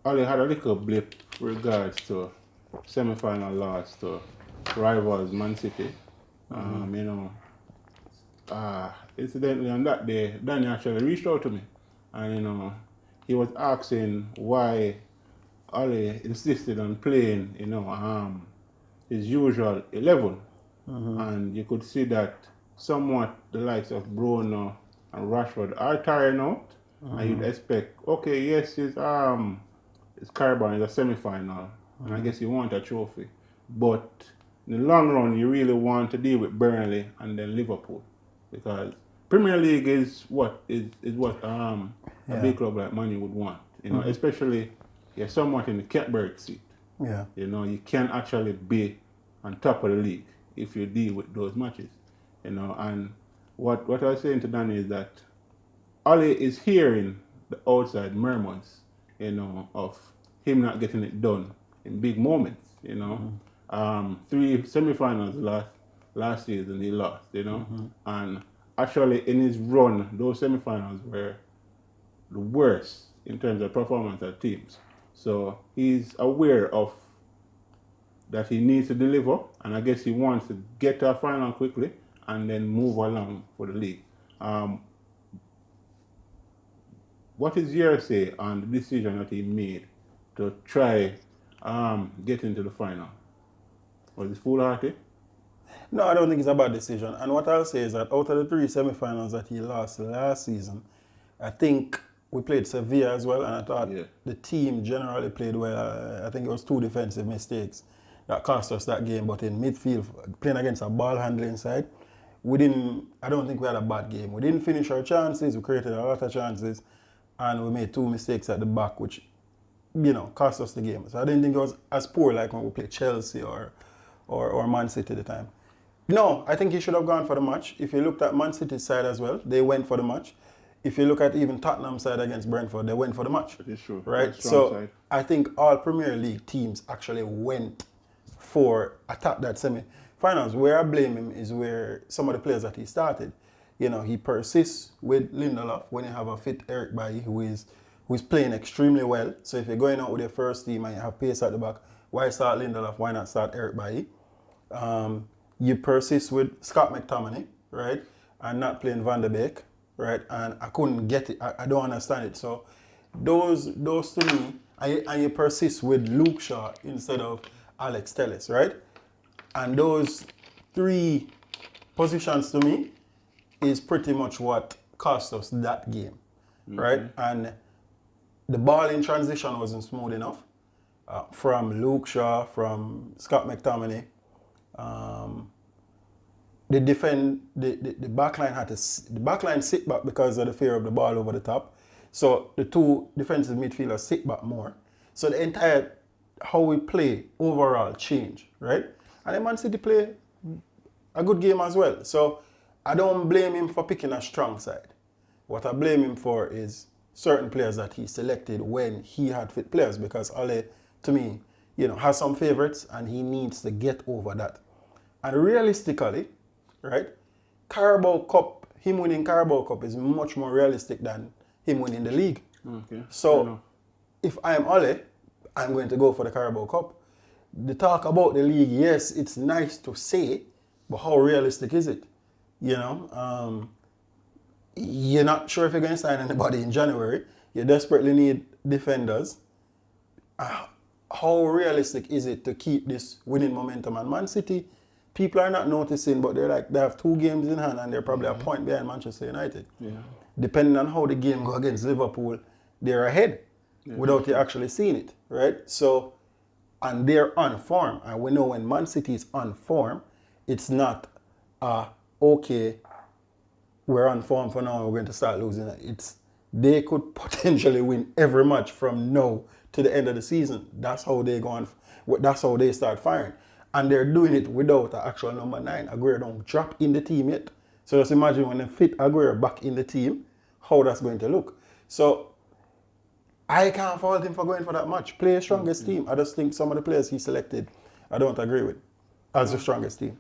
Oli had a little blip regards to semi-final loss to rivals Man City. Incidentally on that day, Danny actually reached out to me, and he was asking why Oli insisted on playing, his usual 11, and you could see that somewhat the likes of Bruno and Rashford are tiring out, and you'd expect, okay, yes, it's Carabao is a semi-final, and I guess you want a trophy, but in the long run, you really want to deal with Burnley and then Liverpool, because Premier League is what a big club like Man U would want, especially you're somewhat in the catbird seat. Yeah. You can actually be on top of the league if you deal with those matches. And what I was saying to Danny is that Oli is hearing the outside murmurs, of him not getting it done in big moments, 3 semi-finals last season he lost, and actually in his run, those semi-finals were the worst in terms of performance at teams. So he's aware of that he needs to deliver, and I guess he wants to get to a final quickly and then move along for the league. What is your say on the decision that he made to try get into the final? Was it foolhardy? No, I don't think it's a bad decision. And what I'll say is that out of the 3 semi-finals that he lost last season, I think we played Sevilla as well, and I thought the team generally played well. I think it was 2 defensive mistakes that cost us that game, but in midfield, playing against a ball handling side, I don't think we had a bad game. We didn't finish our chances, we created a lot of chances, and we made 2 mistakes at the back, which, cost us the game. So I didn't think it was as poor like when we played Chelsea or Man City at the time. No, I think he should have gone for the match. If you looked at Man City's side as well, they went for the match. If you look at even Tottenham's side against Brentford, they went for the match. That is true. Right? So side. I think all Premier League teams actually went for attack that semi-finals. Where I blame him is where some of the players that he started, he persists with Lindelof when you have a fit Eric Bailly who's playing extremely well. So if you're going out with your first team and you have pace at the back, why start Lindelof? Why not start Eric Bailly? You persist with Scott McTominay, right? And not playing Van de Beek, right? And I couldn't get it. I don't understand it. So those to me, and you persist with Luke Shaw instead of Alex Telles, right? And those 3 positions to me is pretty much what cost us that game, right? And the ball in transition wasn't smooth enough from Luke Shaw, from Scott McTominay. The backline sit back because of the fear of the ball over the top. So the 2 defensive midfielders sit back more. So the entire how we play overall change, right? And then Man City play a good game as well. So I don't blame him for picking a strong side. What I blame him for is certain players that he selected when he had fit players, because Ole, to me, has some favorites and he needs to get over that. And realistically, right, him winning Carabao Cup is much more realistic than him winning the league. Okay. So if I am Ole, I'm going to go for the Carabao Cup. The talk about the league, yes, it's nice to say, but how realistic is it? You're not sure if you're going to sign anybody in January. You desperately need defenders. How realistic is it to keep this winning momentum? And Man City, people are not noticing, but they have 2 games in hand and they're probably a point behind Manchester United. Yeah. Depending on how the game go against Liverpool, they're ahead without you actually seeing it, right? So, and they're on form. And we know when Man City is on form, it's not, okay, we're on form for now, we're going to start losing it. They could potentially win every match from now to the end of the season. That's how they go on. That's how they start firing. And they're doing it without an actual number 9. Aguero don't drop in the team yet. So just imagine when they fit Aguero back in the team, how that's going to look. So I can't fault him for going for that match. Play strongest team. I just think some of the players he selected, I don't agree with as the strongest team.